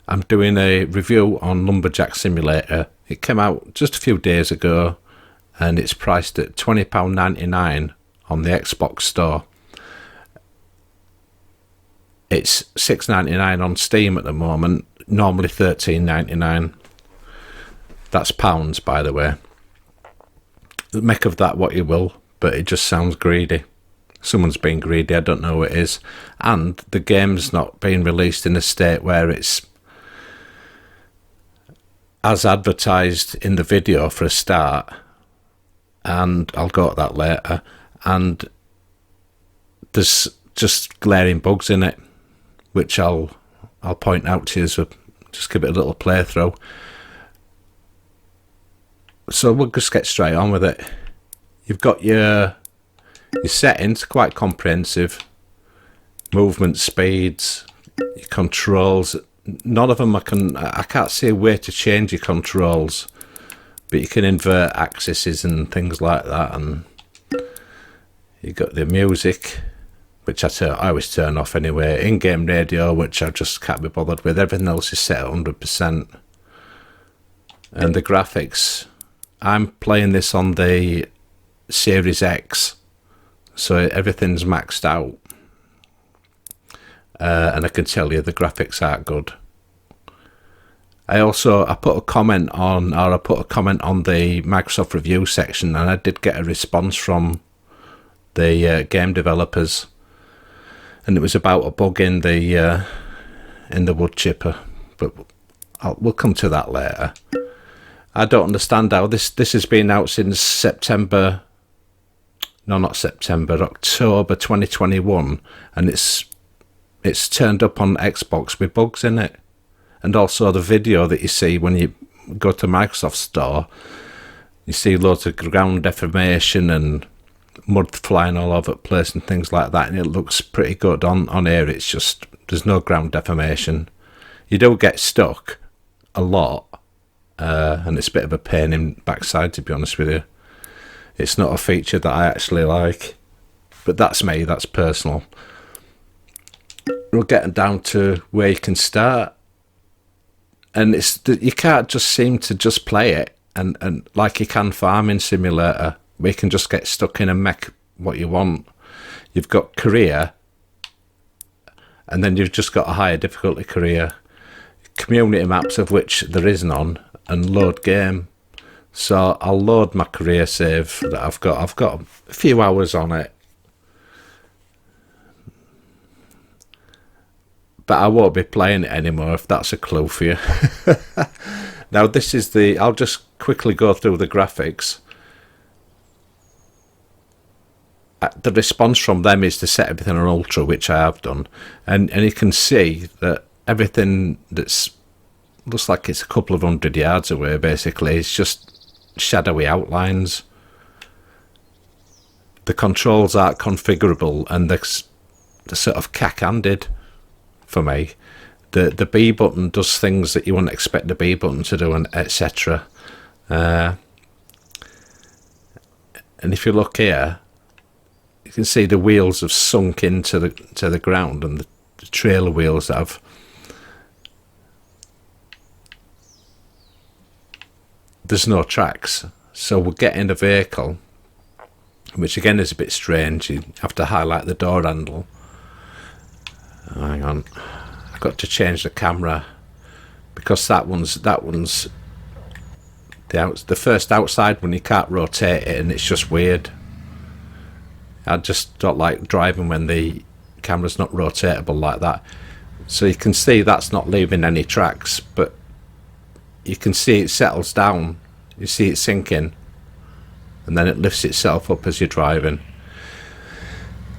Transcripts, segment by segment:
I'm doing a review on Lumberjack Simulator. It came out just a few days ago and it's priced at £20.99 on the Xbox store. It's £6.99 on Steam at the moment, normally £13.99. That's pounds, by the way. Make of that what you will, but it just sounds greedy. Someone's been greedy, I don't know who it is. And the game's not being released in a state where it's as advertised in the video for a start, and I'll go at that later, and there's just glaring bugs in it, which I'll point out to you, so just give it a little playthrough. So we'll just get straight on with it. You've got your settings, quite comprehensive. Movement speeds, your controls. None of them I can't see a way to change your controls, but you can invert axes and things like that. And you got the music, which I always turn off anyway. In-game radio, which I just can't be bothered with. Everything else is set at 100%. And the graphics, I'm playing this on the Series X, so everything's maxed out. And I can tell you the graphics aren't good. I put a comment on the Microsoft review section, and I did get a response from the game developers, and it was about a bug in the wood chipper, but we'll come to that later. I don't understand how this has been out since October 2021, and it's turned up on Xbox with bugs in it. And also the video that you see when you go to Microsoft Store, you see loads of ground deformation and mud flying all over the place and things like that, and it looks pretty good. On here it's just, there's no ground deformation. You do get stuck a lot, and it's a bit of a pain in the backside, to be honest with you. It's not a feature that I actually like, but that's me, that's personal. We're getting down to where you can start, and you can't just seem to just play it and like you can Farming Simulator, where you can just get stuck in and make what you want. You've got career, and then you've just got a higher difficulty career, community maps, of which there is none, and load game. So I'll load my career save that I've got. I've got a few hours on it, but I won't be playing it anymore, if that's a clue for you. Now this is I'll just quickly go through the graphics. The response from them is to set everything on ultra, which I have done, and you can see that everything looks like it's a couple of 100 yards away, basically. It's just shadowy outlines. The controls aren't configurable, and they're sort of cack-handed for me. The B button does things that you wouldn't expect the B button to do, and etc. And if you look here, you can see the wheels have sunk into the ground, and the trailer wheels that have. There's no tracks, so we'll get in a vehicle, which again is a bit strange. You have to highlight the door handle. Oh, hang on, I've got to change the camera, because that one's the first outside one. You can't rotate it, and it's just weird. I just don't like driving when the camera's not rotatable like that. So you can see that's not leaving any tracks, but you can see it settles down. You see it sinking, and then it lifts itself up as you're driving.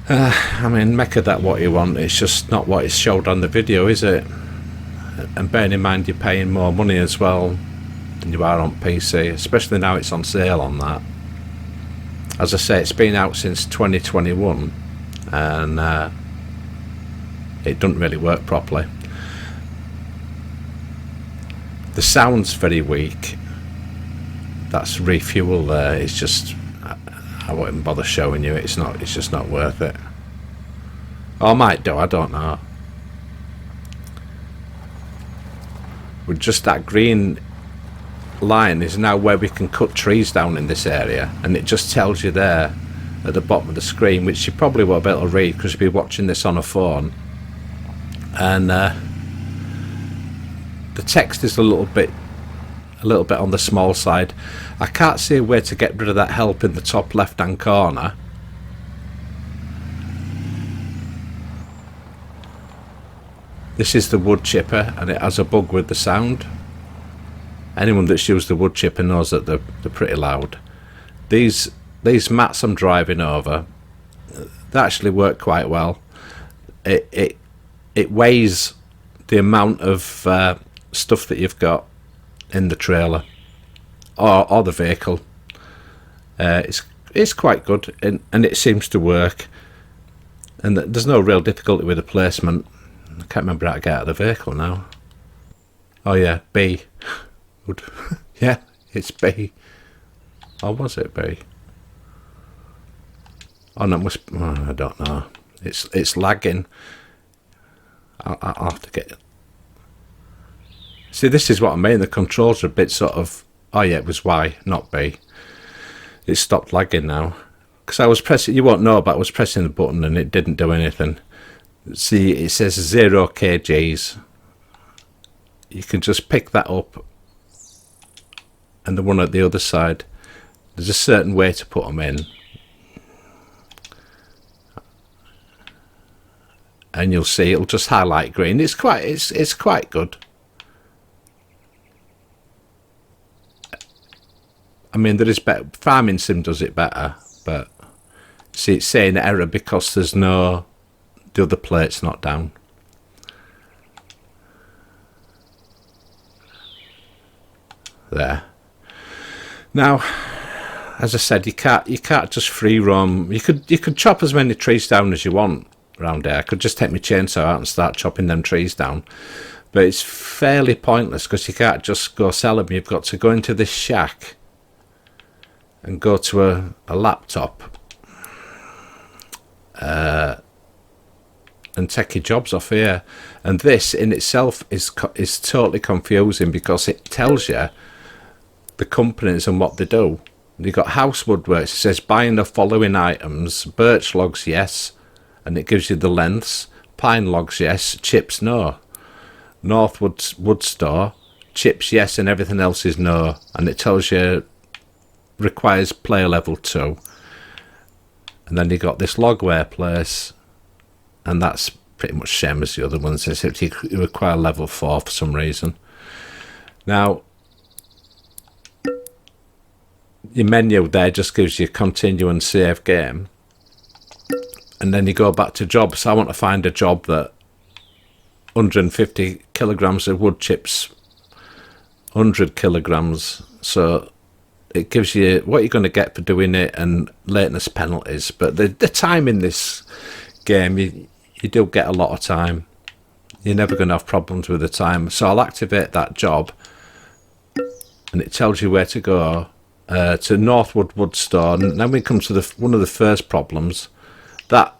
I mean, make of that what you want. It's just not what is showed on the video, is it? And bearing in mind you're paying more money as well than you are on PC, especially now it's on sale on that. As I say, it's been out since 2021, and it doesn't really work properly. The sound's very weak. That's refuel there. It's just, I wouldn't bother showing you. It's just not worth it. Or I might do, I don't know. with just that green line is now where we can cut trees down in this area, and it just tells you there at the bottom of the screen, which you probably won't be able to read because you'll be watching this on a phone. And the text is a little bit on the small side. I can't see a way to get rid of that help in the top left hand corner. This is the wood chipper, and it has a bug with the sound. Anyone that's used the wood chipper knows that they're pretty loud. These mats I'm driving over, they actually work quite well. It weighs the amount of stuff that you've got in the trailer or the vehicle. It's quite good, and it seems to work. And there's no real difficulty with the placement. I can't remember how to get out of the vehicle now. Oh yeah, B. Good. Yeah, it's B. Or was it B? Oh no, I don't know. It's lagging. I'll have to get it. See, this is what I mean. The controls are a bit sort of. Oh yeah, it was Y, not B. It stopped lagging now. Because I was pressing. You won't know, but I was pressing the button and it didn't do anything. See, it says 0 kgs. You can just pick that up, and the one at the other side, there's a certain way to put them in, and you'll see it'll just highlight green. It's quite good. I mean, there is better. Farming Sim does it better, but see, it's saying error because there's no. The other plate's not down. There. Now, as I said, you can't just free roam. You could chop as many trees down as you want around here. I could just take my chainsaw out and start chopping them trees down, but it's fairly pointless because you can't just go sell them. You've got to go into this shack and go to a laptop. And take your jobs off here, and this in itself is totally confusing because it tells you the companies and what they do. You've got House Woodworks. It says buying the following items: birch logs, yes, and it gives you the lengths. Pine logs, yes. Chips, no. Northwood Wood Store, chips, yes, and everything else is no. And it tells you requires player level 2. And then you got this logware place. And that's pretty much the same as the other ones, except you require level 4 for some reason. Now, your menu there just gives you continue and save game. And then you go back to jobs. So I want to find a job that 150 kilograms of wood chips, 100 kilograms. So it gives you what you're going to get for doing it and lateness penalties. But the time in this game, you do get a lot of time. You're never going to have problems with the time. So I'll activate that job, and it tells you where to go to Northwood Wood Store. And then we come to one of the first problems, that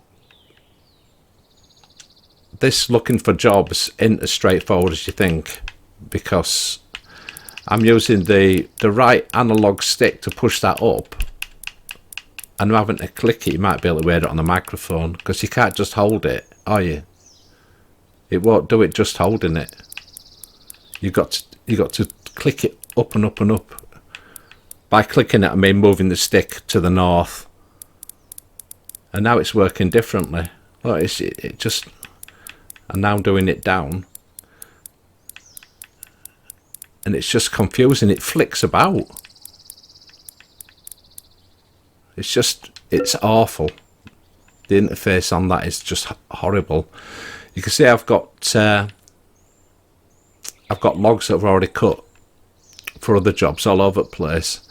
this looking for jobs isn't as straightforward as you think, because I'm using the right analog stick to push that up, and I'm having to click it. You might be able to hear it on the microphone because you can't just hold it, are you? It won't do it just holding it. You got to click it up and up and up. By clicking it, I mean moving the stick to the north. And now it's working differently. Well, it just. And now I'm doing it down, and it's just confusing. It flicks about. It's awful. The interface on that is just horrible. You can see I've got logs that I've already cut for other jobs all over the place,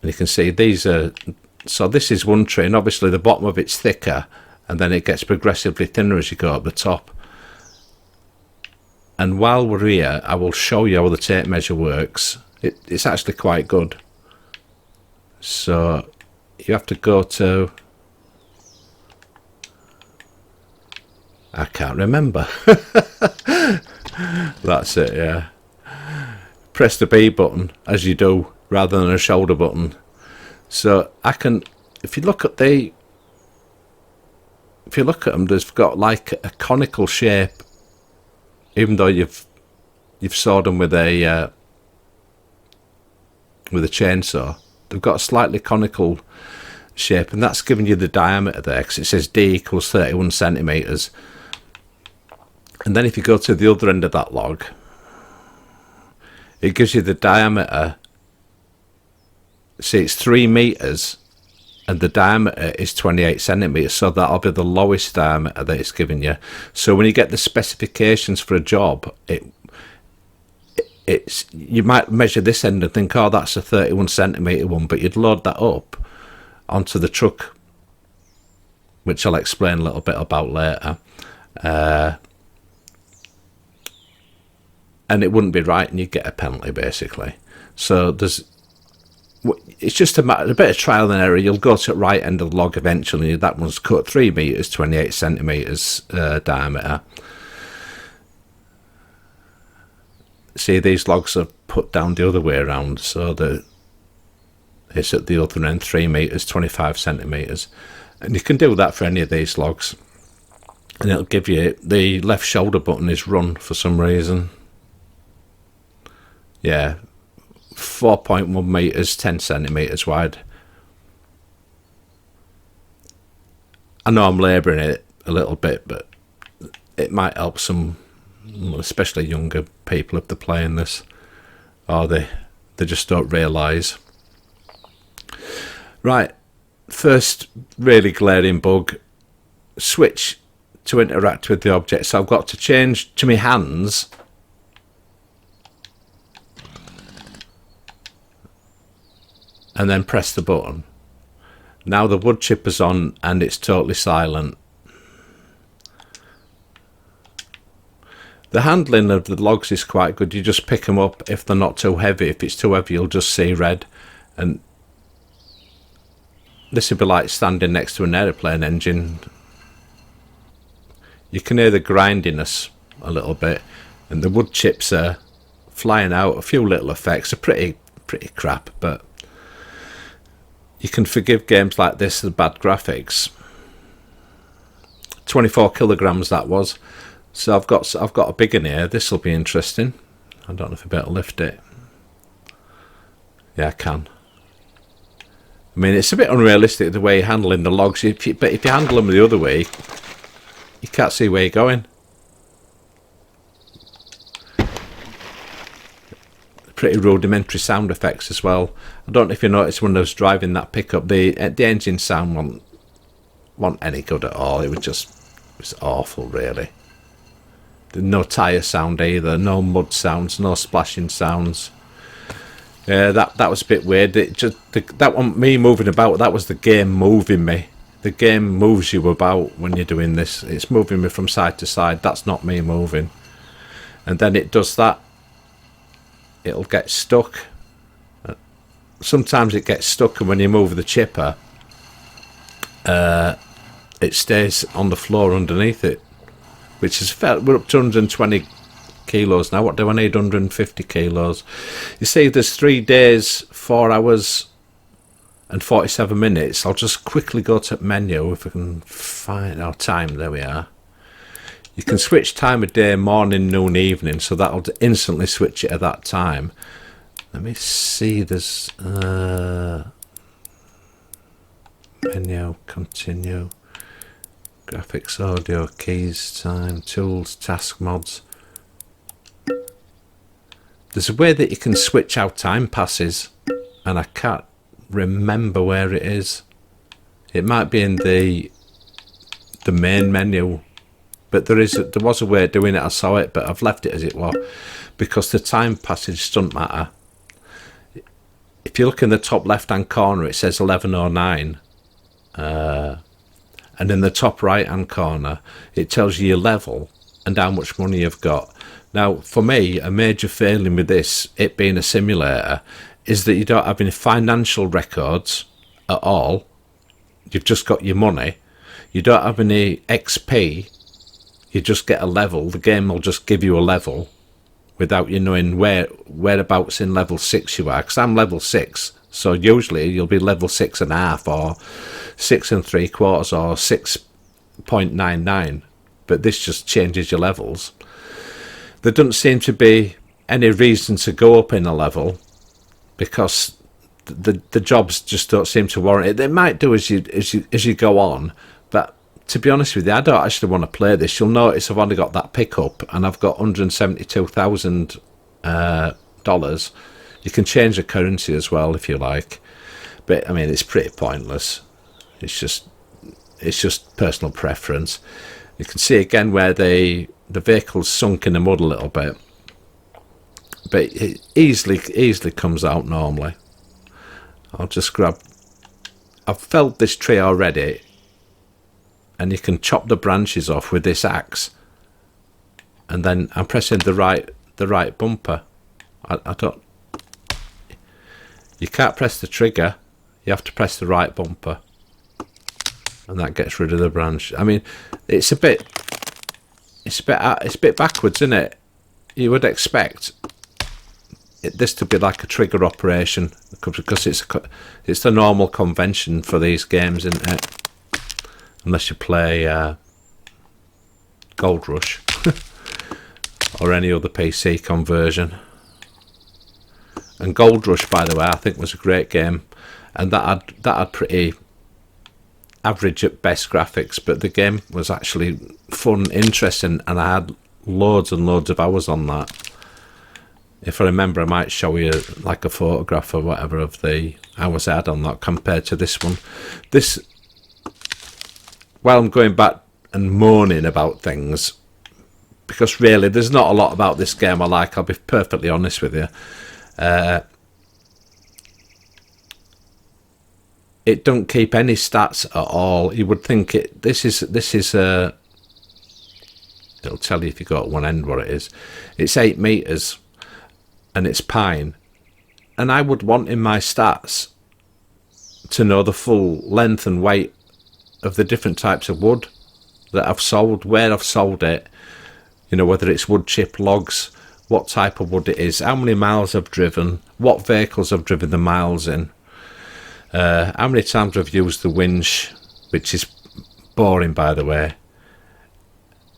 and you can see these are. So this is one tree, and obviously the bottom of it's thicker, and then it gets progressively thinner as you go up the top. And while we're here, I will show you how the tape measure works. It's actually quite good. So you have to go to, I can't remember. That's it, yeah. Press the B button as you do, rather than a shoulder button. So I can, if you look at them, they've got like a conical shape, even though you've sawed them with a chainsaw. They've got a slightly conical shape, and that's giving you the diameter there, because it says D equals 31 centimeters. And then if you go to the other end of that log, it gives you the diameter. See, it's 3 meters and the diameter is 28 centimeters, so that'll be the lowest diameter that it's giving you. So when you get the specifications for a job, it's you might measure this end and think, oh, that's a 31 centimeter one, but you'd load that up onto the truck, which I'll explain a little bit about later, and it wouldn't be right, and you'd get a penalty basically. So it's just a bit of trial and error. You'll go to the right end of the log eventually. That one's cut 3 meters, 28 centimeters diameter. See, these logs are put down the other way around, so it's at the other end, 3 meters, 25 centimeters. And you can do that for any of these logs, and it'll give you the left shoulder button is run for some reason. Yeah, 4.1 meters, 10 centimeters wide. I know I'm labouring it a little bit, but it might help some, especially younger people, if they're playing this, or they just don't realise. Right, first really glaring bug, switch to interact with the object. So I've got to change to my hands, and then press the button. Now the wood chipper's on and it's totally silent. The handling of the logs is quite good. You just pick them up if they're not too heavy. If it's too heavy, you'll just see red. And this would be like standing next to an aeroplane engine. You can hear the grindiness a little bit, and the wood chips are flying out. A few little effects are pretty crap, but you can forgive games like this the bad graphics. 24 kilograms that was. So I've got a big one here. This will be interesting. I don't know if I better lift it. Yeah, I can. I mean, it's a bit unrealistic the way you're handling the logs. But if you handle them the other way, you can't see where you're going. Pretty rudimentary sound effects as well. I don't know if you noticed when I was driving that pickup, the engine sound wasn't any good at all. It was awful, really. No tyre sound either, no mud sounds, no splashing sounds. Yeah, that was a bit weird. That wasn't me moving about, that was the game moving me. The game moves you about when you're doing this. It's moving me from side to side. That's not me moving. And then it does that. It'll get stuck. Sometimes it gets stuck, and when you move the chipper, it stays on the floor underneath it, which is fair. We're up to 120 kilos now. What do I need? 150 kilos. You see, there's 3 days, 4 hours and 47 minutes. I'll just quickly go to menu if I can find our time. There we are. You can switch time of day, morning, noon, evening, so that'll instantly switch it at that time. Let me see, there's menu, continue, graphics, audio, keys, time, tools, task mods. There's a way that you can switch how time passes, and I can't remember where it is. It might be in the main menu. But there was a way of doing it. I saw it, but I've left it as it was because the time passage doesn't matter. If you look in the top left-hand corner, it says 11:09, and in the top right-hand corner, it tells you your level and how much money you've got. Now, for me, a major failing with this, it being a simulator, is that you don't have any financial records at all. You've just got your money. You don't have any XP. You just get a level. The game will just give you a level, without you knowing whereabouts in level 6 you are, because I'm level 6, so usually you'll be level 6.5 or 6.75 or 6.99, but this just changes your levels. There doesn't seem to be any reason to go up in a level, because the jobs just don't seem to warrant it. They might do as you go on, but to be honest with you, I don't actually want to play this. You'll notice I've only got that pickup, and I've got $172,000. You can change the currency as well if you like, but I mean it's pretty pointless. It's just personal preference. You can see again where the vehicle's sunk in the mud a little bit, but it easily comes out normally. I'll just grab. I've felled this tree already, and you can chop the branches off with this axe. And then I'm pressing the right bumper. I don't. You can't press the trigger. You have to press the right bumper, and that gets rid of the branch. I mean, it's a bit backwards, isn't it? You would expect this to be like a trigger operation, because it's the normal convention for these games, isn't it? Unless you play Gold Rush or any other PC conversion. And Gold Rush, by the way, I think was a great game, and that had pretty average at best graphics, but the game was actually fun, interesting, and I had loads and loads of hours on that. If I remember, I might show you like a photograph or whatever of the hours I had on that compared to this one. This, while I'm going back and moaning about things, because really there's not a lot about this game I like, I'll be perfectly honest with you. It don't keep any stats at all. You would think this is it'll tell you if you go at one end what it is. It's 8 meters and it's pine, and I would want in my stats to know the full length and weight of the different types of wood that I've sold, where I've sold it, you know, whether it's wood chip, logs, what type of wood it is, how many miles I've driven, what vehicles I've driven the miles in, how many times I've used the winch, which is boring by the way,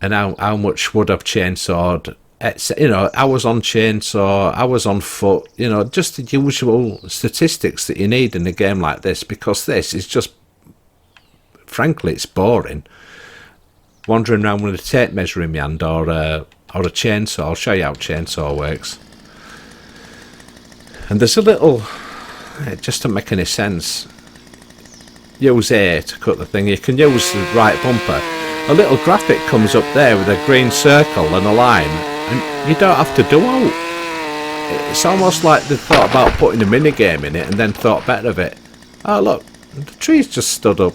and how much wood I've chainsawed. It's, you know, hours on chainsaw, hours on foot, you know, just the usual statistics that you need in a game like this, because this is just, frankly, it's boring. Wandering around with a tape measure in my hand or a chainsaw. I'll show you how chainsaw works. And there's a little, it just doesn't make any sense. Use A to cut the thing. You can use the right bumper. A little graphic comes up there with a green circle and a line, and you don't have to do out. It's almost like they thought about putting a minigame in it and then thought better of it. Oh look, the tree's just stood up.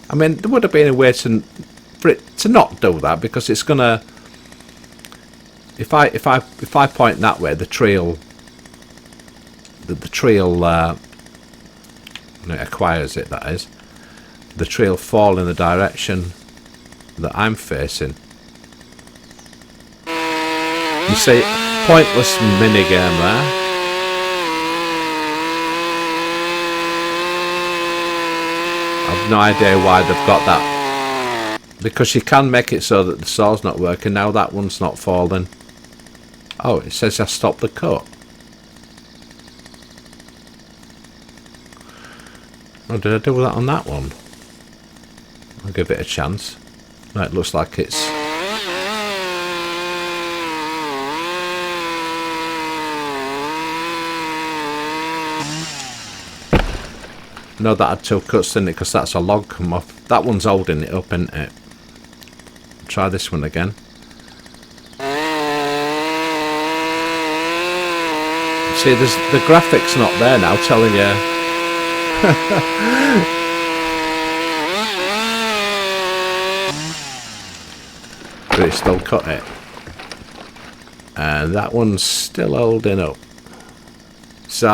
I mean, there would have been a way for it to not do that, because it's gonna. If I point that way, the tree'll when it acquires it, that is, the tree'll fall in the direction that I'm facing. You see, pointless minigame there. I've no idea why they've got that, because you can make it so that the saw's not working. Now that one's not falling. Oh, it says I stopped the cut. Oh, did I do that on that one? I'll give it a chance. No, it looks like it's... No, that had 2 cuts, didn't it? Because that's a log come off. That one's holding it up, isn't it? Try this one again. See, the graphics not there now telling you. But it still cut it. And that one's still holding up. So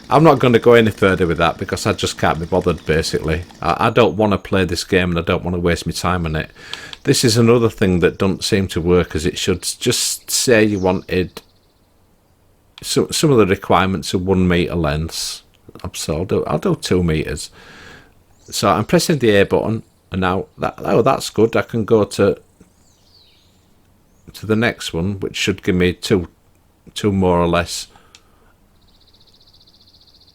I'm not going to go any further with that, because I just can't be bothered, basically. I don't want to play this game, and I don't want to waste my time on it. This is another thing that doesn't seem to work as it should. Just say you wanted some of the requirements are 1 meter lengths. So I'll do 2 meters. So I'm pressing the A button, and now that's good. I can go to the next one, which should give me two more or less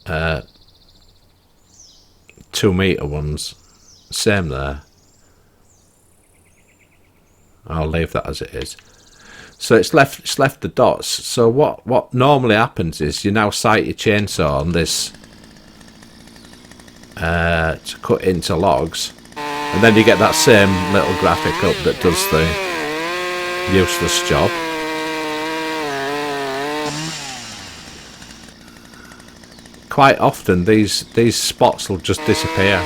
2 meter ones. Same there. I'll leave that as it is. So it's left the dots. So what normally happens is you now sight your chainsaw on this to cut into logs, and then you get that same little graphic up that does the useless job. Quite often these spots will just disappear.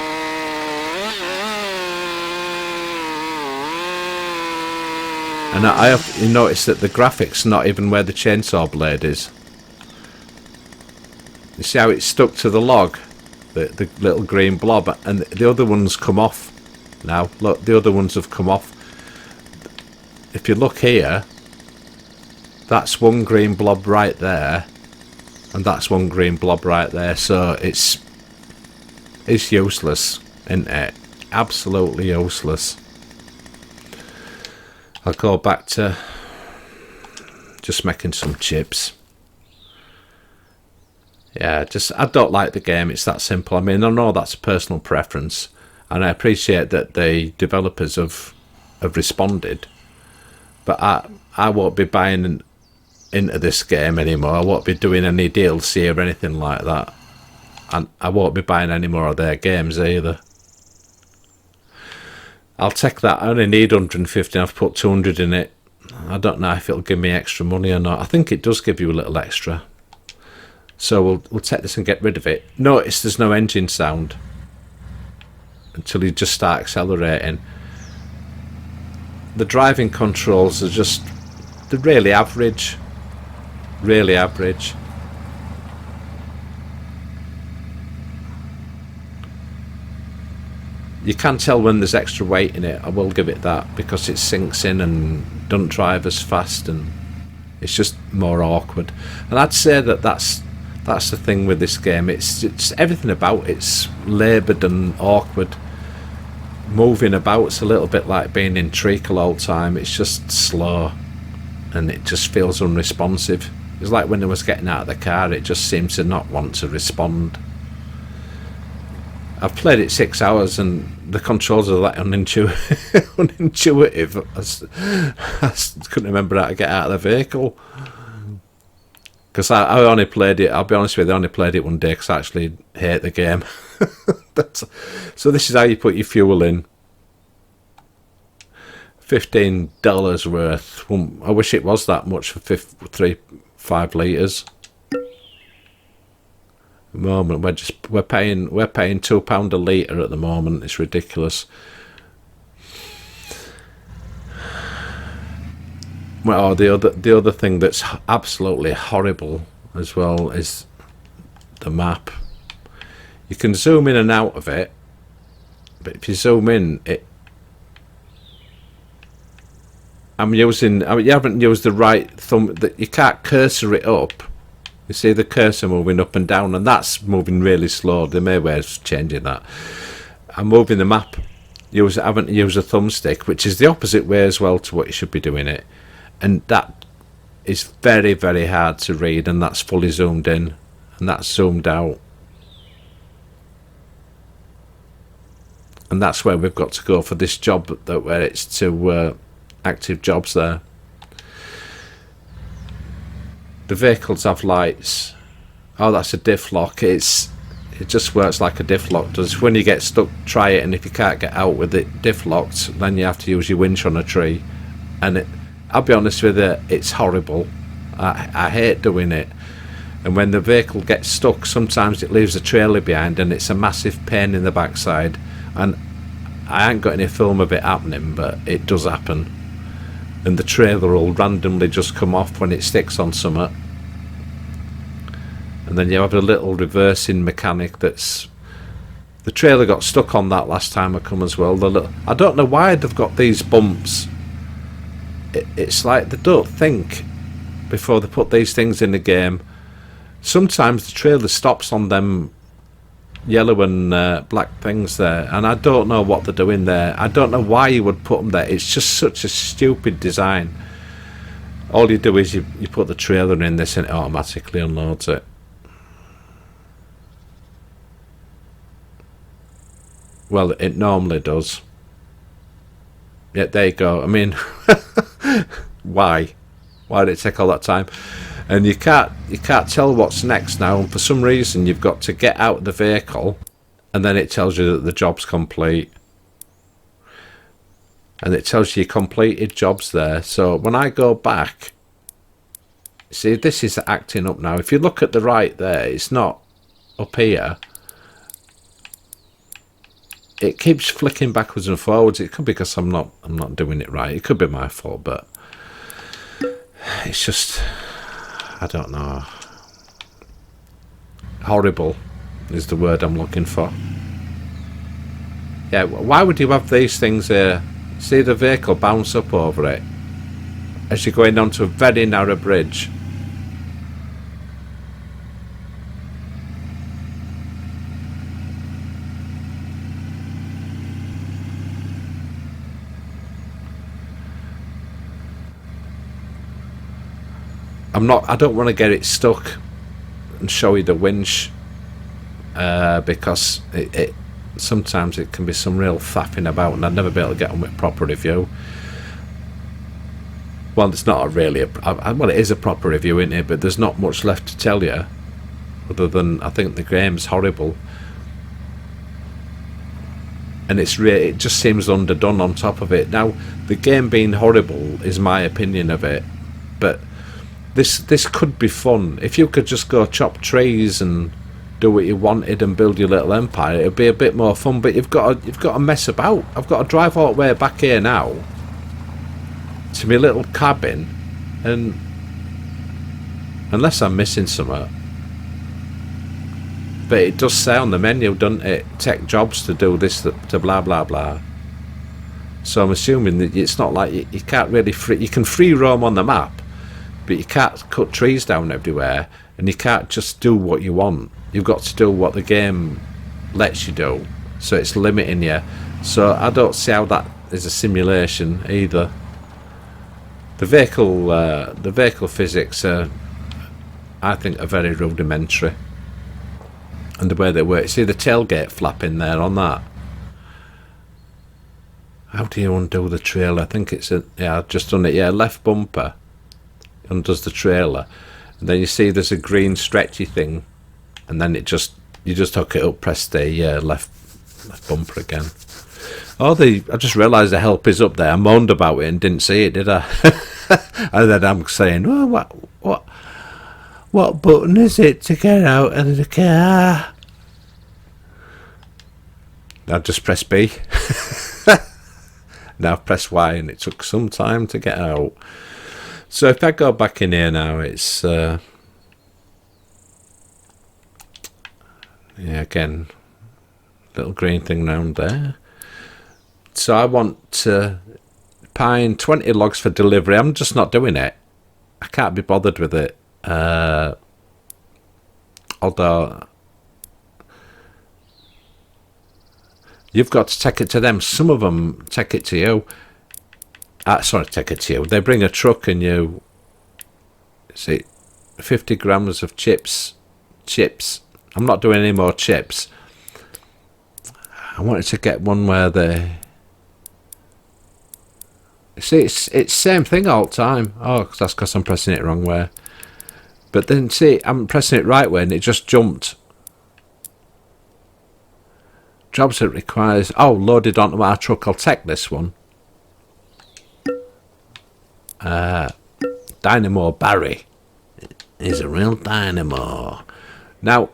And I have noticed that the graphic's not even where the chainsaw blade is. You see how it's stuck to the log, the little green blob, and the other ones come off now. Look, the other ones have come off. If you look here, that's one green blob right there, and that's one green blob right there. So it's useless, isn't it? Absolutely useless. I'll go back to just making some chips. Yeah, I don't like the game. It's that simple. I mean, I know that's a personal preference, and I appreciate that the developers have responded. But I won't be buying into this game anymore. I won't be doing any DLC or anything like that, and I won't be buying any more of their games either. I'll take that. I only need 150. I've put 200 in it. I don't know if it'll give me extra money or not. I think it does give you a little extra. So we'll take this and get rid of it. Notice there's no engine sound until you just start accelerating. The driving controls are they're really average. Really average. You can tell when there's extra weight in it, I will give it that, because it sinks in and doesn't drive as fast, and it's just more awkward. And I'd say that's the thing with this game. It's everything about it's laboured and awkward. Moving about, it's a little bit like being in treacle all the time. It's just slow, and it just feels unresponsive. It's like when I was getting out of the car, it just seems to not want to respond. I've played it 6 hours and the controls are that unintuitive. I couldn't remember how to get out of the vehicle. Because I only played it, I'll be honest with you, I only played it one day because I actually hate the game. So this is how you put your fuel in. $15 worth. I wish it was that much for 5 litres. At the moment we're paying £2 a litre at the moment. It's ridiculous. Well, the other thing that's absolutely horrible as well is the map. You can zoom in and out of it, but if you zoom in, you haven't used the right thumb. That you can't cursor it up. You see the cursor moving up and down, and that's moving really slow. They may well changing that. I'm moving the map. I haven't used a thumbstick, which is the opposite way as well to what you should be doing it, and that is very, very hard to read. And that's fully zoomed in, and that's zoomed out, and that's where we've got to go for this job. Where it's to active jobs there. The vehicles have lights. Oh, that's a diff lock. It just works like a diff lock does. When you get stuck, try it, and if you can't get out with it diff locked, then you have to use your winch on a tree. And I'll be honest with you, it's horrible. I hate doing it. And when the vehicle gets stuck, sometimes it leaves a trailer behind, and it's a massive pain in the backside. And I ain't got any film of it happening, but it does happen. And the trailer will randomly just come off when it sticks on something, and then you have a little reversing mechanic that's The trailer got stuck on that last time I come as well. I don't know why they've got these bumps. It's like they don't think before they put these things in the game. Sometimes the trailer stops on them yellow and black things there, and I don't know what they're doing there. I don't know why you would put them there. It's just such a stupid design. All you do is you put the trailer in this and it automatically unloads it. Well, it normally does. Yeah, there you go. I mean, why? Why did it take all that time? And you can't tell what's next now. And for some reason, you've got to get out of the vehicle, and then it tells you that the job's complete. And it tells you completed jobs there. So when I go back, see, this is acting up now. If you look at the right there, it's not up here. It keeps flicking backwards and forwards. It could be because I'm not doing it right. It could be my fault, but it's just, I don't know. Horrible is the word I'm looking for. Yeah, why would you have these things here? See the vehicle bounce up over it as you're going onto a very narrow bridge. I don't want to get it stuck and show you the winch because it sometimes it can be some real faffing about, and I'd never be able to get on with proper review. Well, it's not really well, it is a proper review, isn't it? But there's not much left to tell you other than I think the game's horrible, and it just seems underdone on top of it. Now, the game being horrible is my opinion of it, but this could be fun if you could just go chop trees and do what you wanted and build your little empire. It'd be a bit more fun, but you've got to mess about. I've got to drive all the way back here now to my little cabin, and unless I'm missing something, but it does say on the menu, doesn't it? Tech jobs to do this, to blah blah blah. So I'm assuming that it's not like you can't really you can free roam on the map, but you can't cut trees down everywhere, and you can't just do what you want. You've got to do what the game lets you do, so it's limiting you. So I don't see how that is a simulation either. The vehicle physics are, I think, are very rudimentary, and the way they work. See the tailgate flap in there on that. How do you undo the trailer? I think it's yeah, I've just done it. Yeah, left bumper undoes the trailer, and then you see there's a green stretchy thing, and then you just hook it up, press the left bumper again. I just realised the help is up there. I moaned about it and didn't see it, did I? And then I'm saying, oh, what button is it to get out of the car? I just pressed B. Now I've pressed Y, and it took some time to get out. So if I go back in here now, it's yeah, again, little green thing round there. So I want to pine 20 logs for delivery. I'm just not doing it. I can't be bothered with it. Although you've got to take it to them. Some of them take it to you. Sorry, take it to you. They bring a truck and you see 50 grams of chips. I'm not doing any more chips. I wanted to get one where they see it's same thing all the time. Oh, that's because I'm pressing it wrong way. But then see, I'm pressing it right way and it just jumped. Jobs that requires loaded onto our truck. I'll take this one. Dynamo Barry is a real dynamo. Now,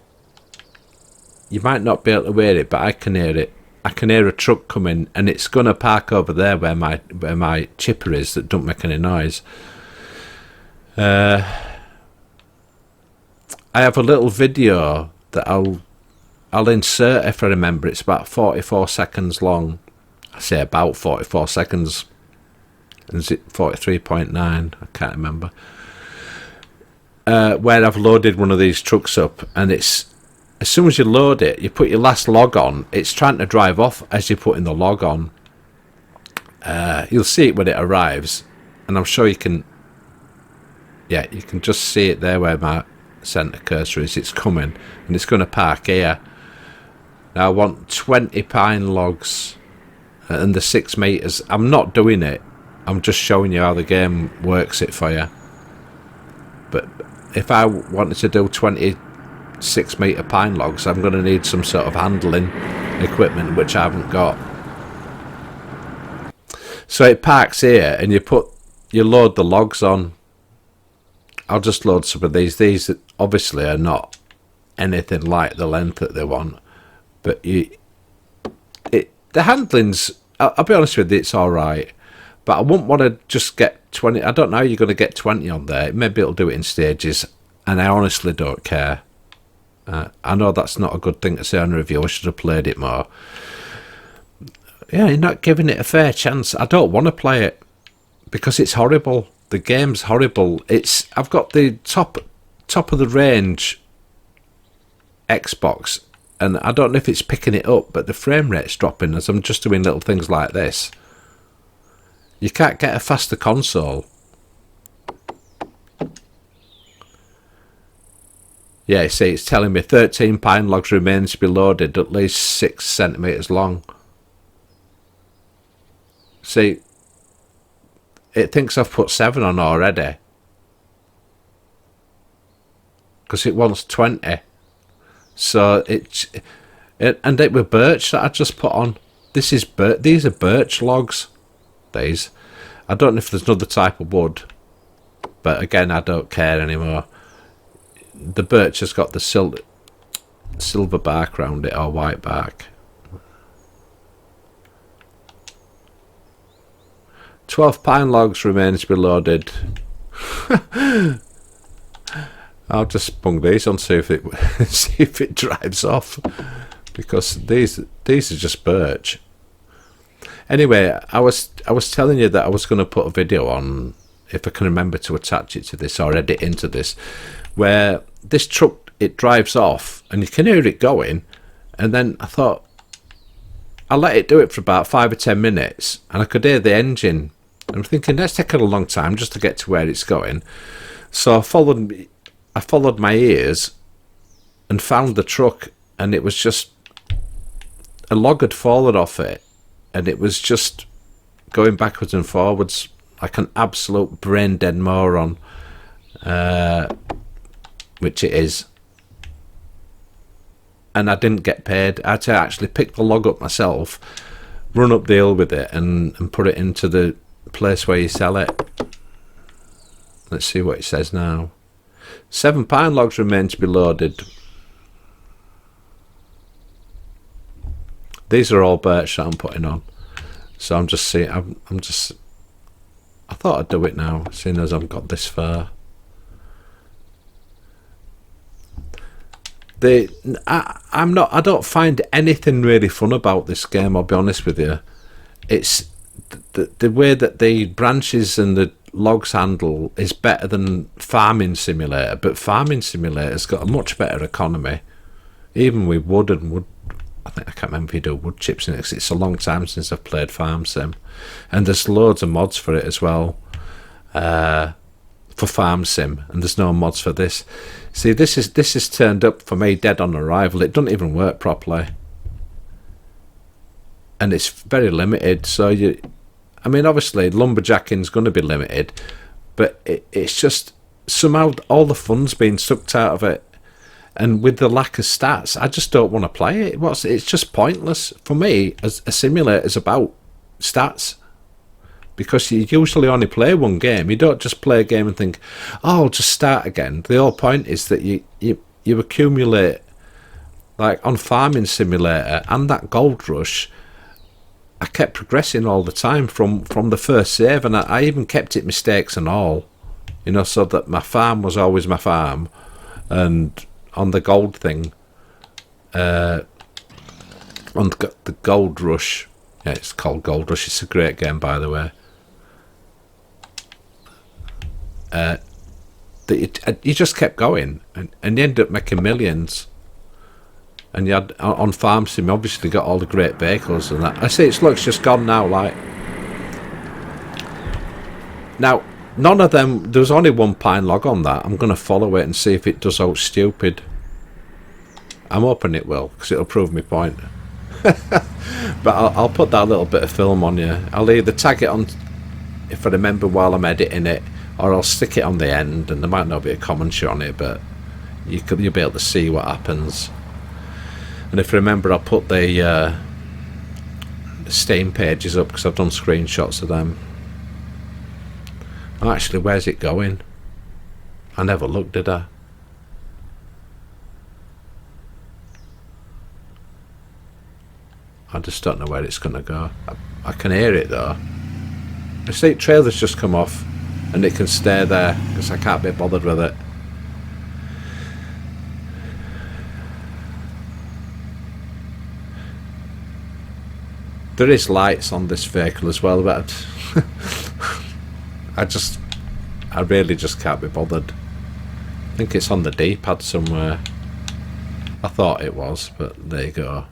you might not be able to hear it, but I can hear it. I can hear a truck coming, and it's going to park over there where my chipper is that don't make any noise. I have a little video that I'll I'll insert, if I remember, it's about 44 seconds long. I say about 44 seconds. Is it 43.9? I can't remember. Where I've loaded one of these trucks up, and it's, as soon as you load it, you put your last log on, it's trying to drive off as you're putting the log on. You'll see it when it arrives, and I'm sure you can, yeah, you can just see it there where my centre cursor is. It's coming, and it's going to park here. Now I want 20 pine logs and the 6 meters. I'm not doing it, I'm just showing you how the game works it for you. But if I wanted to do 20 6-meter pine logs, I'm going to need some sort of handling equipment, which I haven't got. So it parks here, and you load the logs on. I'll just load some of these. These obviously are not anything like the length that they want, but the handling's, I'll be honest with you, it's all right. But I wouldn't want to just get 20. I don't know how you're going to get 20 on there. Maybe it'll do it in stages, and I honestly don't care. I know that's not a good thing to say on a review. I should have played it more. Yeah, you're not giving it a fair chance. I don't want to play it because it's horrible. The game's horrible. I've got the top of the range Xbox, and I don't know if it's picking it up, but the frame rate's dropping as I'm just doing little things like this. You can't get a faster console. Yeah, see, it's telling me 13 pine logs remain to be loaded, at least 6 centimeters long. See, it thinks I've put 7 on already, because it wants 20. So and it were birch that I just put on. These are birch logs. These, I don't know if there's another type of wood, but again, I don't care anymore. The birch has got the silver bark around it, or white bark. 12 pine logs remain to be loaded. I'll just bung these on, see if it drives off, because these are just birch. Anyway, I was telling you that I was going to put a video on, if I can remember to attach it to this or edit into this, where this truck, it drives off and you can hear it going, and then I thought I let it do it for about 5 or 10 minutes, and I could hear the engine. I'm thinking that's taking a long time just to get to where it's going. So I followed my ears and found the truck, and it was just a log had fallen off it, and it was just going backwards and forwards like an absolute brain dead moron, which it is. And I didn't get paid. I had to actually pick the log up myself, run up the hill with it, and put it into the place where you sell it. Let's see what it says now. 7 pine logs remain to be loaded. These are all birch that I'm putting on. So I'm just seeing. I thought I'd do it now, seeing as I've got this far. I don't find anything really fun about this game, I'll be honest with you. It's the way that the branches and the logs handle is better than Farming Simulator, but Farming Simulator's got a much better economy, even with wood and wood. I can't remember if you do wood chips in it, 'cause it's a long time since I've played Farm Sim, and there's loads of mods for it as well, for Farm Sim, and there's no mods for this. See, this is turned up for me dead on arrival. It doesn't even work properly, and it's very limited. So I mean, obviously lumberjacking's going to be limited, but it's just somehow all the fun's been sucked out of it. And with the lack of stats, I just don't want to play it. It's just pointless. For me, as a simulator is about stats, because you usually only play one game. You don't just play a game and think, oh, I'll just start again. The whole point is that you accumulate, like on Farming Simulator and that Gold Rush, I kept progressing all the time from the first save, and I even kept it mistakes and all, so that my farm was always my farm. And on the gold thing, on the Gold Rush. Yeah, it's called Gold Rush. It's a great game, by the way. You just kept going, and you ended up making millions. And you had on Farm Sim, obviously got all the great vehicles and that. I see it's just gone now. Like now, none of them. There's only one pine log on that. I'm gonna follow it and see if it does out stupid. I'm hoping it will, because it'll prove my point. But I'll put that little bit of film on you. I'll either tag it on if I remember while I'm editing it, or I'll stick it on the end, and there might not be a commentary on it, but you'll be able to see what happens. And if I remember, I'll put the Steam pages up, because I've done screenshots of them. Oh, actually, where's it going? I never looked, did I? I just don't know where it's going to go. I can hear it though. The state trailer's just come off, and it can stay there because I can't be bothered with it. There is lights on this vehicle as well, but I really just can't be bothered. I think it's on the D-pad somewhere. I thought it was, but there you go.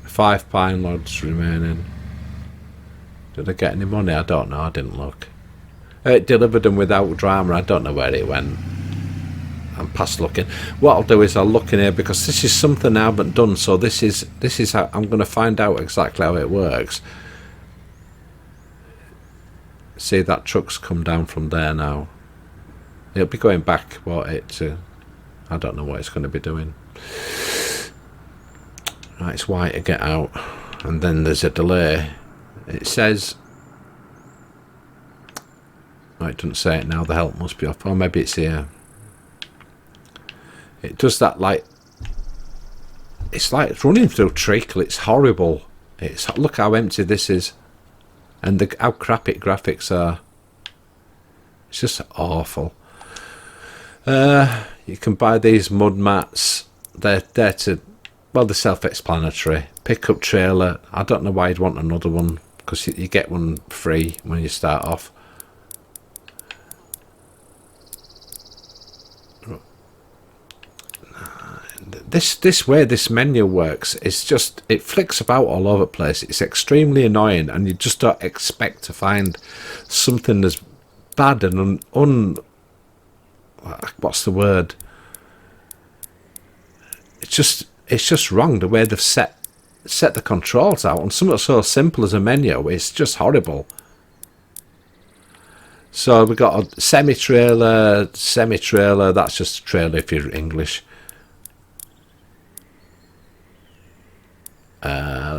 5 pine logs remaining. Did I get any money? I don't know, I didn't look. It delivered them without drama. I don't know where it went. I'm past looking. What I'll do is I'll look in here, because this is something I haven't done, so this is how I'm going to find out exactly how it works. See, that truck's come down from there now. It'll be going back, won't it, to... I don't know what it's going to be doing. Right, it's white to get out, and then there's a delay. It says... Oh, it doesn't say it now, the help must be off. Or maybe it's here. It does that like... It's like it's running through treacle. It's horrible. Look how empty this is. And how crappy graphics are. It's just awful. You can buy these mud mats. They're to... Well, they're self-explanatory. Pickup trailer. I don't know why you'd want another one, because you get one free when you start off. This way this menu works, it's just, it flicks about all over the place. It's extremely annoying, and you just don't expect to find something as bad and what's the word? It's just wrong the way they've set the controls out on something so simple as a menu. It's just horrible. So we've got a semi-trailer, that's just a trailer if you're English.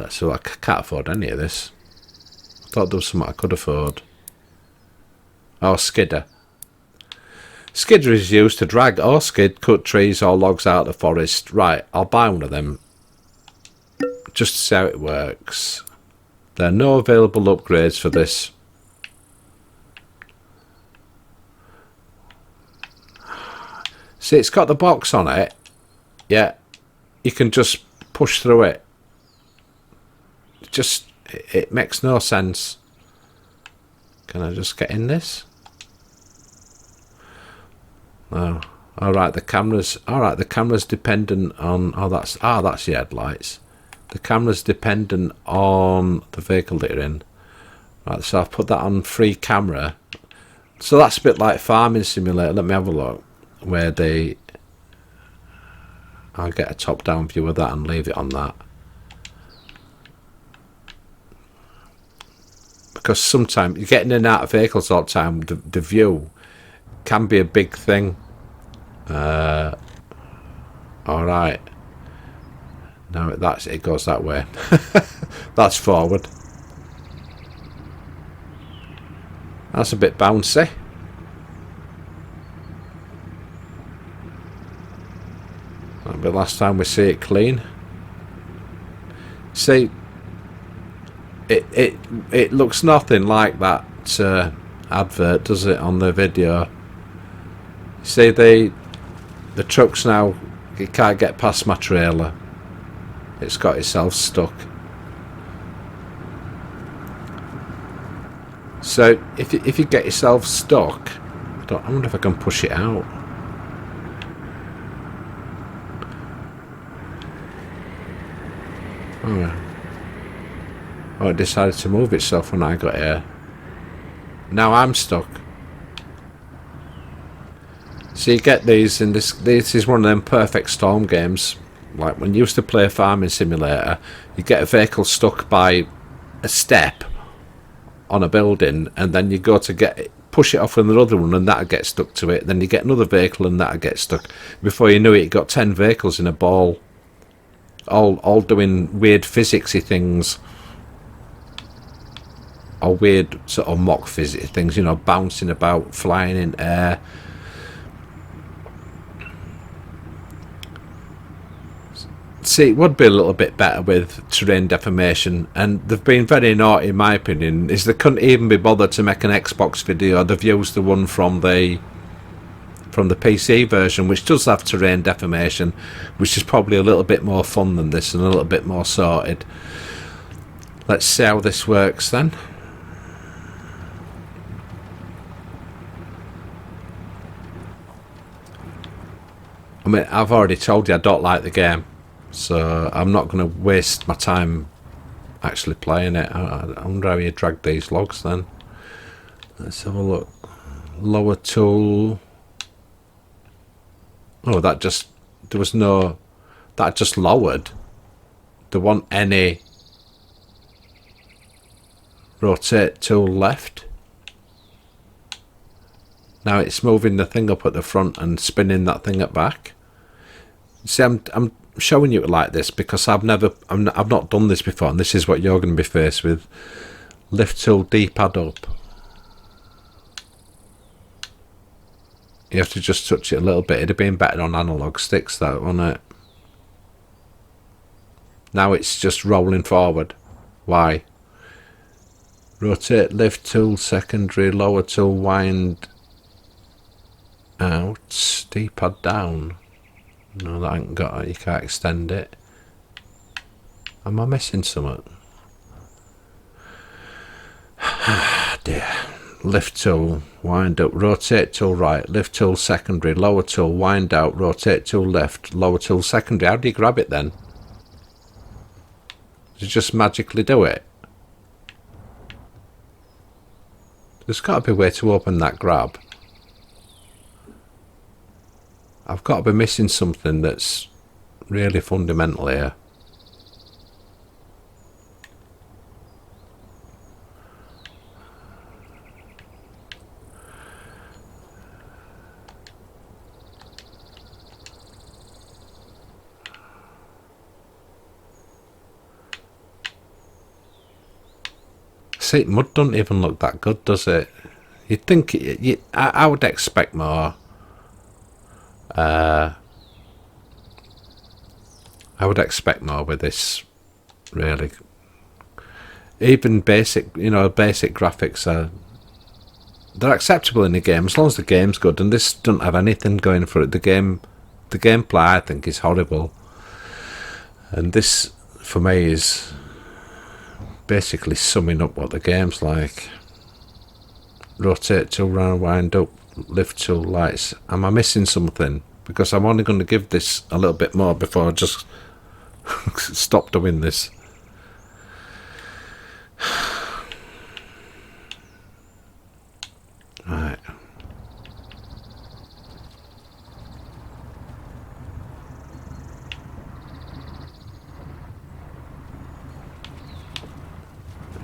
So I can't afford any of this. I thought there was something I could afford. Oh, skidder. Skidder is used to drag or skid, cut trees or logs out of the forest. Right, I'll buy one of them. Just to see how it works. There are no available upgrades for this. See, it's got the box on it. Yeah, you can just push through it. It makes no sense. Can I just get in this? Oh, all right. The camera's dependent on. Oh, that's the headlights. The camera's dependent on the vehicle that you're in. Right, so I've put that on free camera. So that's a bit like Farming Simulator. Let me have a look. Where I'll get a top-down view of that and leave it on that. Because sometimes you're getting in and out of vehicles all the time. The view can be a big thing. All right. No, it goes that way. That's forward. That's a bit bouncy. That'll be the last time we see it clean. See, it looks nothing like that advert, does it, on the video? See, the truck's now It can't get past my trailer. It's got itself stuck. So if you get yourself stuck, I wonder if I can push it out. Oh, it decided to move itself when I got here. Now I'm stuck. So you get these, and this is one of them perfect storm games. Like when you used to play a farming simulator, you get a vehicle stuck by a step on a building, and then you go to push it off with another one, and that'll get stuck to it. Then you get another vehicle, and that'll get stuck. Before you knew it, you got 10 vehicles in a ball, all doing weird physicsy things, or weird sort of mock physics things. You know, bouncing about, flying in air. See, it would be a little bit better with terrain deformation, and they've been very naughty in my opinion, is they couldn't even be bothered to make an Xbox video. They've used the one from the PC version, which does have terrain deformation, which is probably a little bit more fun than this and a little bit more sorted. Let's see how this works then. I mean, I've already told you I don't like the game, so I'm not going to waste my time actually playing it. I wonder how you drag these logs then. Let's have a look. Lower tool. Oh, that just lowered. There wasn't any rotate tool left. Now it's moving the thing up at the front and spinning that thing at back. See, I'm showing you it like this because I've not done this before, and this is what you're going to be faced with. Lift tool, D-pad up. You have to just touch it a little bit. It'd have been better on analog sticks, though, wouldn't it? Now it's just rolling forward. Why? Rotate, lift tool, secondary, lower tool, wind out, D-pad down. No, that ain't got it. You can't extend it. Am I missing something? Dear. Lift tool, wind up, rotate tool right, lift tool secondary, lower tool, wind out, rotate tool left, lower tool secondary. How do you grab it then? You just magically do it? There's got to be a way to open that grab. I've got to be missing something that's really fundamental here. See, mud doesn't even look that good, does it? You'd think I would expect more. I would expect more with this, really. Even basic, basic graphics they're acceptable in the game as long as the game's good, and this doesn't have anything going for it. The gameplay I think is horrible, and this for me is basically summing up what the game's like. Rotate tool, round, wind up, lift tool, lights. Am I missing something? Because I'm only going to give this a little bit more before I just stop doing this. Right.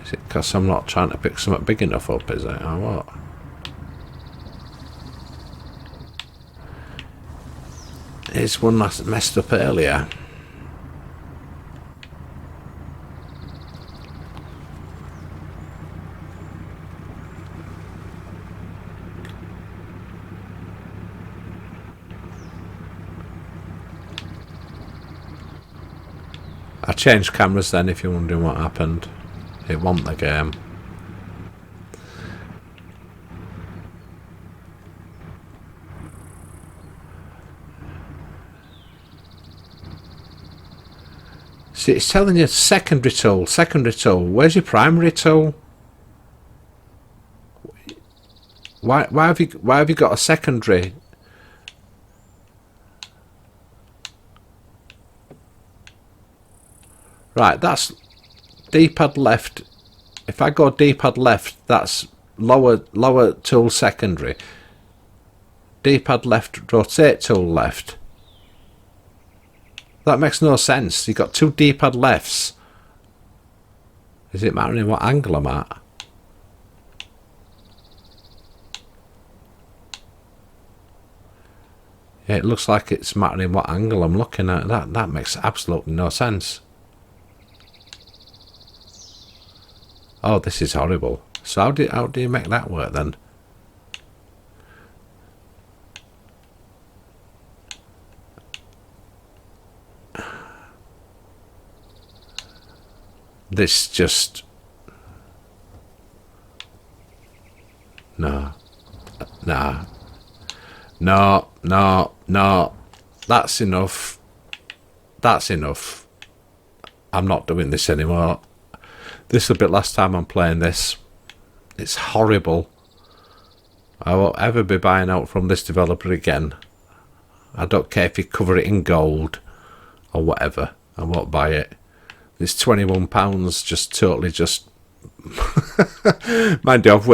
Is it because I'm not trying to pick something big enough up, is it, or what? It's one that's messed up earlier. I changed cameras then, if you're wondering what happened. It wasn't the game. See, it's telling you secondary tool, secondary tool. Where's your primary tool? Why have you got a secondary? Right, that's D-pad left. If I go D-pad left, that's lower tool secondary. D-pad left, rotate tool left. That makes no sense. You've got two D-pad lefts. Is it mattering what angle I'm at? Yeah, it looks like it's mattering what angle I'm looking at. That makes absolutely no sense. Oh, this is horrible. So how do you make that work then? This just... No. Nah. No. That's enough. That's enough. I'm not doing this anymore. This will be the last time I'm playing this. It's horrible. I won't ever be buying out from this developer again. I don't care if you cover it in gold or whatever. I won't buy it. It's £21. Just totally just. Mind you, I've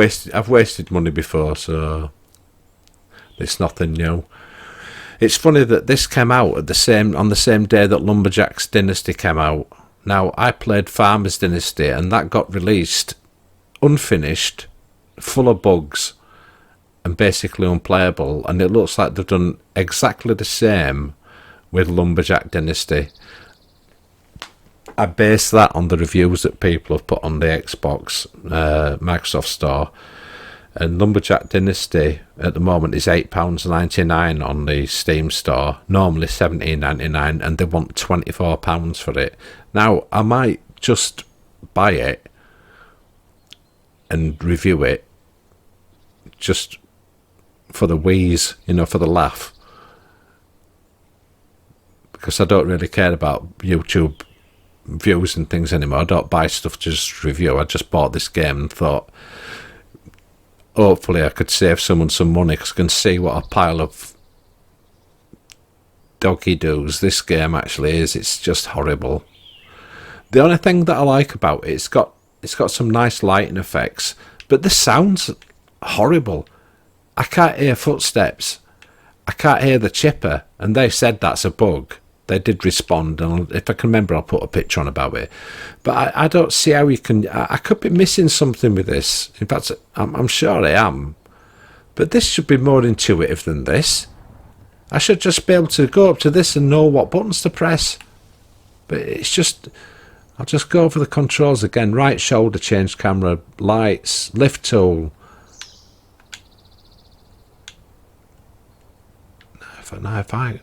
wasted money before, so it's nothing new. It's funny that this came out on the same day that Lumberjack's Dynasty came out. Now, I played Farmer's Dynasty, and that got released unfinished, full of bugs, and basically unplayable. And it looks like they've done exactly the same with Lumberjack Dynasty. I base that on the reviews that people have put on the Xbox Microsoft Store. And Lumberjack Dynasty at the moment is £8.99 on the Steam store. Normally £17.99, and they want £24 for it. Now, I might just buy it and review it just for the wheeze, you know, for the laugh. Because I don't really care about YouTube views and things anymore. I don't buy stuff to just review. I just bought this game and thought, hopefully I could save someone some money, because I can see what a pile of doggy-doos this game actually is. It's just horrible. The only thing that I like about it, it's got some nice lighting effects, but the sound's horrible. I can't hear footsteps. I can't hear the chipper, and they said that's a bug. They did respond, and if I can remember, I'll put a picture on about it. But I don't see how you can... I could be missing something with this. In fact, I'm sure I am. But this should be more intuitive than this. I should just be able to go up to this and know what buttons to press. But it's just... I'll just go over the controls again. Right shoulder, change camera, lights, lift tool. Now if I...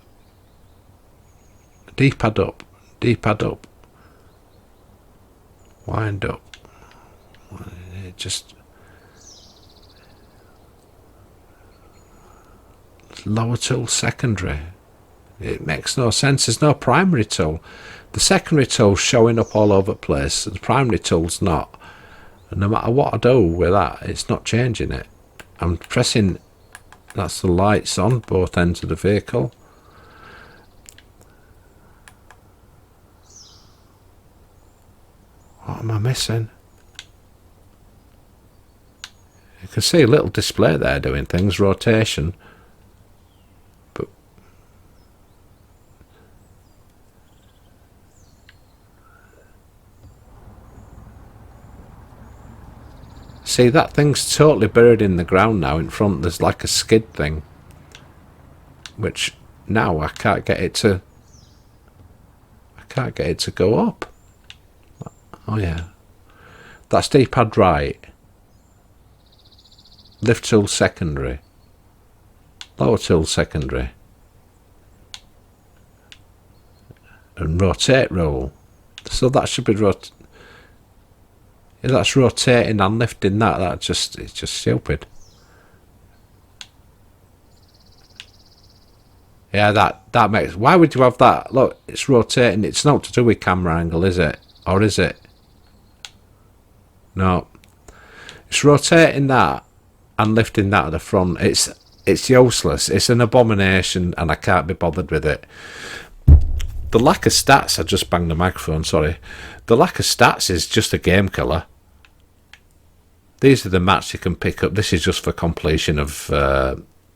D-pad up, D-pad up, wind up. It just... Lower tool, secondary. It makes no sense. There's no primary tool. The secondary tool's showing up all over the place. The primary tool's not. And no matter what I do with that, it's not changing it. I'm pressing... That's the lights on both ends of the vehicle. What am I missing? You can see a little display there doing things, rotation. But see, that thing's totally buried in the ground now. In front there's like a skid thing, which now I can't get it to go up. Oh yeah, that's D-pad right, lift tool secondary, lower tool secondary, and rotate roll. So that should be yeah, that's rotating and lifting that. It's just stupid. Yeah, that makes... Why would you have that? Look, it's rotating. It's not to do with camera angle, is it? Or is it? No. It's rotating that and lifting that at the front. It's useless. It's an abomination, and I can't be bothered with it. The lack of stats... I just banged the microphone, sorry. The lack of stats is just a game killer. These are the mats you can pick up. This is just for completion of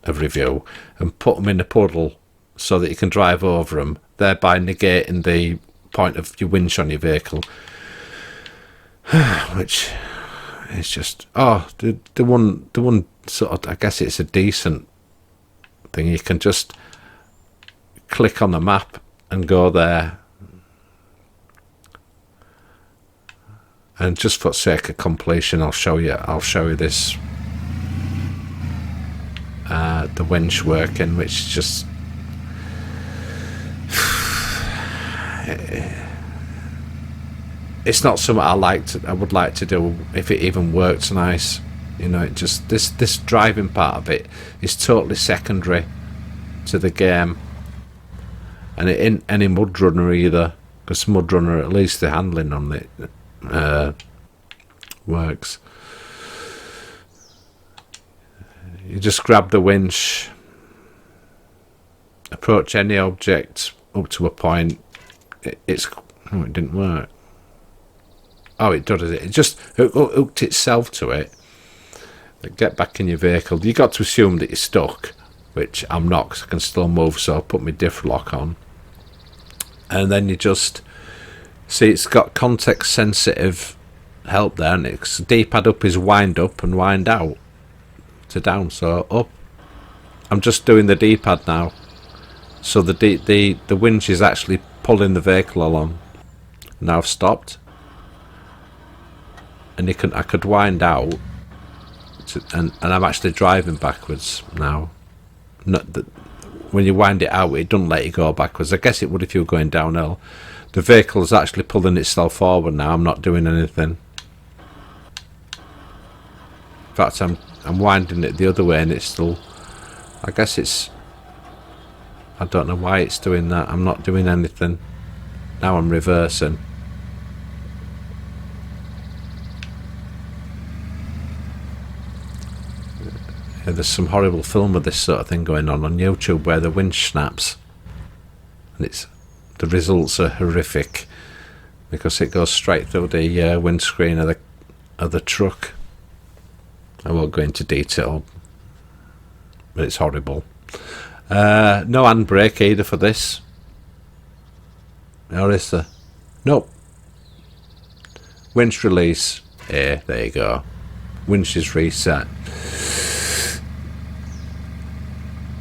review. And put them in a puddle so that you can drive over them, thereby negating the point of your winch on your vehicle. Which is just... Oh, the one sort of... I guess it's a decent thing. You can just click on the map and go there. And just for sake of completion, I'll show you this. The winch working, which just... It's not something I would like to do if it even works nice. You know, it just... This driving part of it is totally secondary to the game. And it ain't any mud runner either, because mud runner, at least the handling on it works. You just grab the winch, approach any object up to a point. It didn't work. Oh, it does it. It just hooked itself to it. Get back in your vehicle. You got to assume that you're stuck, which I'm not, because I can still move. So I'll put my diff lock on, and then you just see it's got context sensitive help there, and it's D-pad up is wind up and wind out to down. So up, I'm just doing the D-pad now, so the winch is actually pulling the vehicle along. Now I've stopped, and I could wind out and I'm actually driving backwards now. Not that when you wind it out, it doesn't let you go backwards. I guess it would if you were going downhill. The vehicle is actually pulling itself forward now. I'm not doing anything. In fact, I'm winding it the other way, and it's still... I guess it's... I don't know why it's doing that. I'm not doing anything. Now I'm reversing. Yeah, there's some horrible film of this sort of thing going on YouTube where the winch snaps. And the results are horrific, because it goes straight through the windscreen of the truck. I won't go into detail, but it's horrible. No handbrake either for this. Or is there? Nope. Winch release. Yeah, there you go. Winch is reset.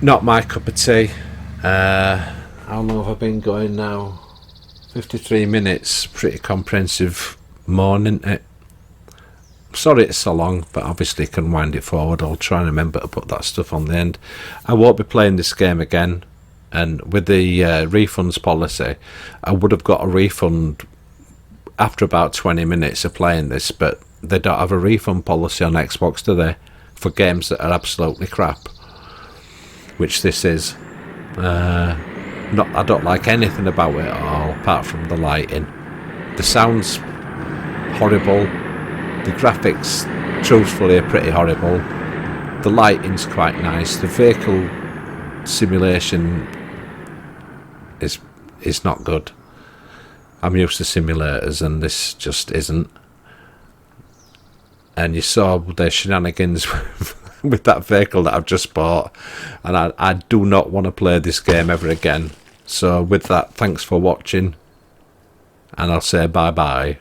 Not my cup of tea. How long have I been going now? 53 minutes. Pretty comprehensive morning, isn't it? Sorry it's so long, but obviously can wind it forward. I'll try and remember to put that stuff on the end. I won't be playing this game again, and with the refunds policy, I would have got a refund after about 20 minutes of playing this, but they don't have a refund policy on Xbox, do they? For games that are absolutely crap, which this is. I don't like anything about it at all, apart from the lighting. The sound's horrible. The graphics, truthfully, are pretty horrible. The lighting's quite nice. The vehicle simulation is not good. I'm used to simulators, and this just isn't. And you saw the shenanigans with that vehicle that I've just bought, and I do not want to play this game ever again. So with that, thanks for watching, and I'll say bye bye.